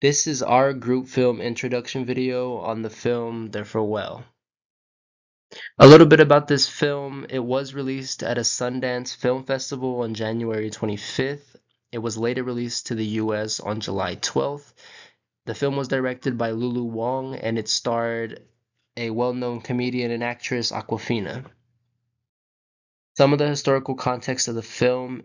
This is our group film introduction video on the film The Farewell. A little bit about this film. It was released at a Sundance Film Festival on January 25th. It was later released to the US on July 12th. The film was directed by Lulu Wang and it starred a well-known comedian and actress, Awkwafina. Some of the historical context of the film: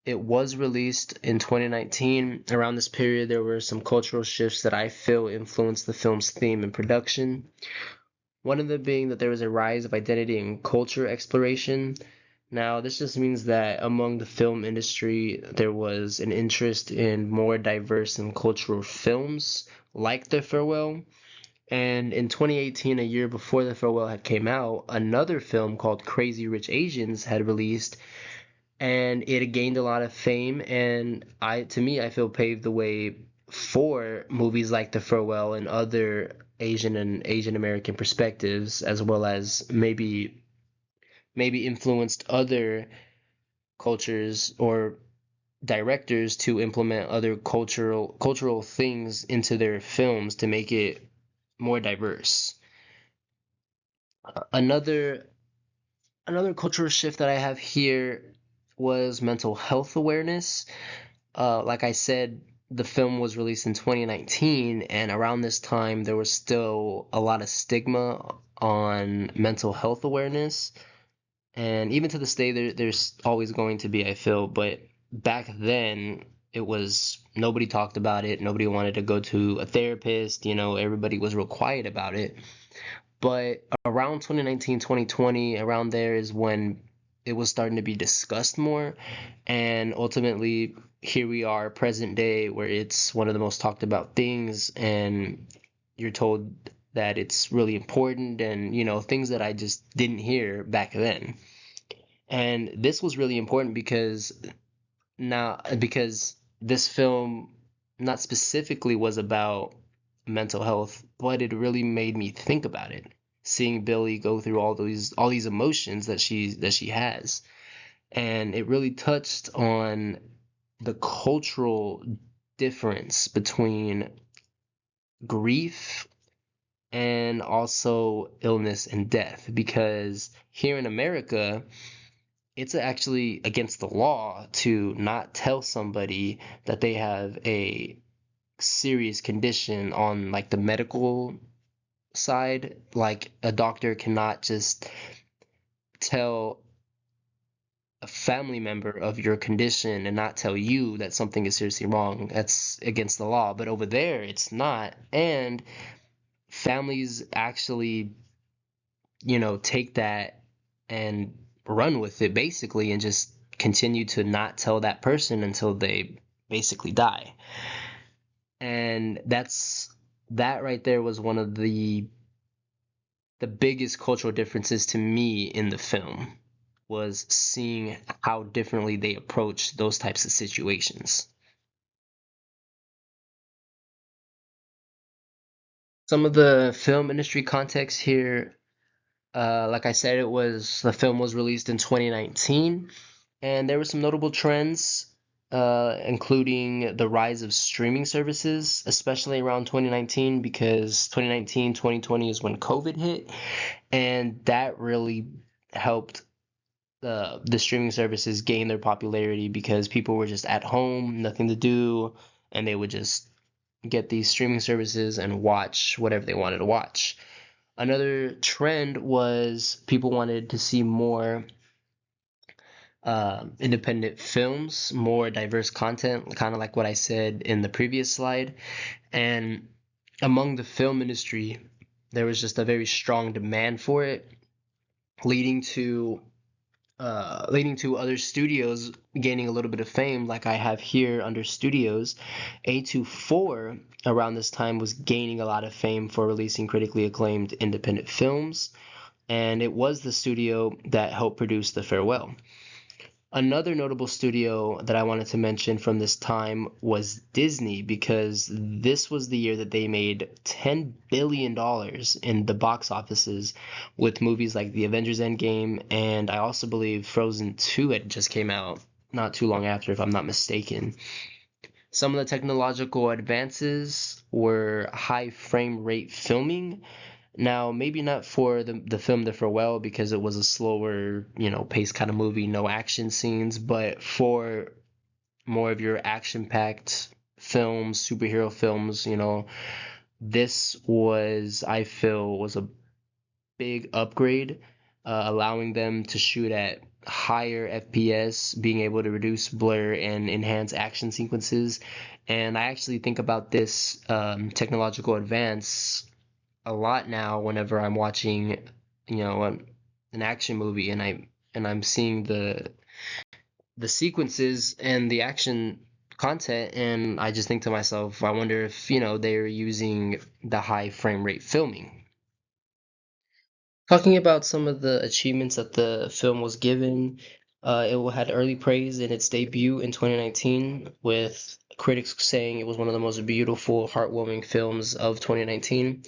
it was released in 2019. Around this period, there were some cultural shifts that I feel influenced the film's theme and production. One of them being that there was a rise of identity and culture exploration. Now, this just means that among the film industry, there was an interest in more diverse and cultural films like The Farewell. And in 2018, a year before The Farewell had came out, another film called Crazy Rich Asians had released, and it gained a lot of fame. And to me, I feel paved the way for movies like The Farewell and other Asian and Asian American perspectives, as well as maybe influenced other cultures or directors to implement other cultural things into their films to make it more diverse. Another another cultural shift that I have here was mental health awareness. Like I said, the film was released in 2019, and around this time, there was still a lot of stigma on mental health awareness. And even to this day, there's always going to be, I feel, but back then, it was nobody talked about it. Nobody wanted to go to a therapist. Everybody was real quiet about it. But around 2019, 2020, around there is when it was starting to be discussed more. And ultimately, here we are, present day, where it's one of the most talked about things. And you're told that it's really important and, things that I just didn't hear back then. And this was really important because this film not specifically was about mental health, but it really made me think about it. Seeing Billy go through all these emotions that she has, and it really touched on the cultural difference between grief and also illness and death. Because here in America, it's actually against the law to not tell somebody that they have a serious condition on like the medical side. Like a doctor cannot just tell a family member of your condition and not tell you that something is seriously wrong. That's against the law. But over there, it's not. And families actually, take that and run with it basically and just continue to not tell that person until they basically die. And that right there was one of the biggest cultural differences to me in the film, was seeing how differently they approach those types of situations. Some of the film industry context here, like I said, the film was released in 2019, and there were some notable trends, including the rise of streaming services, especially around 2019, because 2019, 2020 is when COVID hit, and that really helped the streaming services gain their popularity because people were just at home, nothing to do, and they would just get these streaming services and watch whatever they wanted to watch. Another trend was people wanted to see more independent films, more diverse content, kind of like what I said in the previous slide. And among the film industry, there was just a very strong demand for it, leading to leading to other studios gaining a little bit of fame, like I have here under studios. A24 around this time was gaining a lot of fame for releasing critically acclaimed independent films, and it was the studio that helped produce The Farewell. Another notable studio that I wanted to mention from this time was Disney, because this was the year that they made $10 billion in the box offices with movies like The Avengers Endgame, and I also believe Frozen 2 had just came out not too long after, if I'm not mistaken. Some of the technological advances were high frame rate filming. Now, maybe not for the film The Farewell because it was a slower, pace kind of movie, no action scenes, but for more of your action-packed films, superhero films, this was, I feel, was a big upgrade, allowing them to shoot at higher FPS, being able to reduce blur and enhance action sequences. And I actually think about this technological advance a lot now whenever I'm watching, an action movie and I'm seeing the sequences and the action content, and I just think to myself, I wonder if, they're using the high frame rate filming. Talking about some of the achievements that the film was given, it had early praise in its debut in 2019, with critics saying it was one of the most beautiful, heartwarming films of 2019,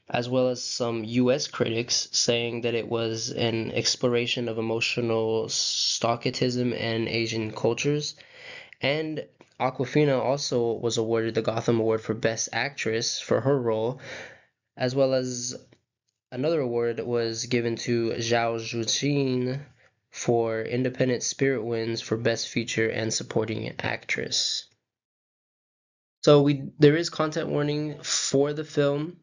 as well as some US critics saying that it was an exploration of emotional stoicism and Asian cultures. And Awkwafina also was awarded the Gotham Award for Best Actress for her role, as well as another award was given to Zhao Zhuqin for Independent Spirit Wins for Best Feature and Supporting Actress. So there is content warning for the film.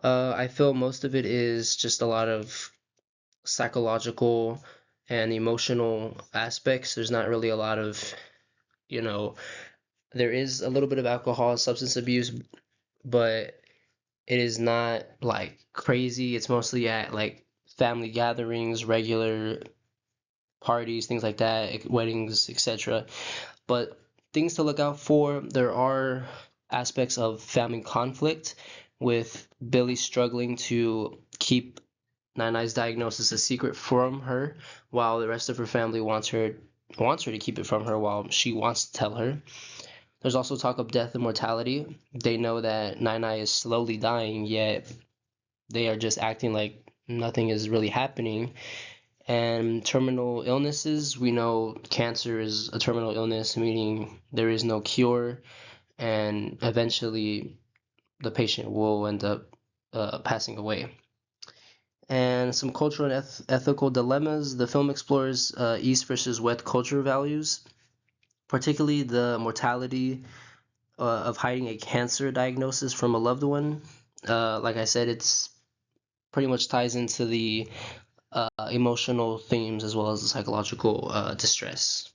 I feel most of it is just a lot of psychological and emotional aspects. There's not really a lot of, you know, there is a little bit of alcohol, substance abuse, but it is not like crazy. It's mostly at like family gatherings, regular parties, things like that, weddings, etc. But things to look out for, there are aspects of family conflict, with Billy struggling to keep Nai's diagnosis a secret from her, while the rest of her family wants her to keep it from her while she wants to tell her. There's also talk of death and mortality. They know that Nai is slowly dying, yet they are just acting like nothing is really happening. And terminal illnesses, we know cancer is a terminal illness, meaning there is no cure, and eventually the patient will end up passing away. And some cultural and ethical dilemmas. The film explores East versus West culture values, particularly the mortality of hiding a cancer diagnosis from a loved one. Like I said, it's pretty much ties into the emotional themes as well as the psychological distress.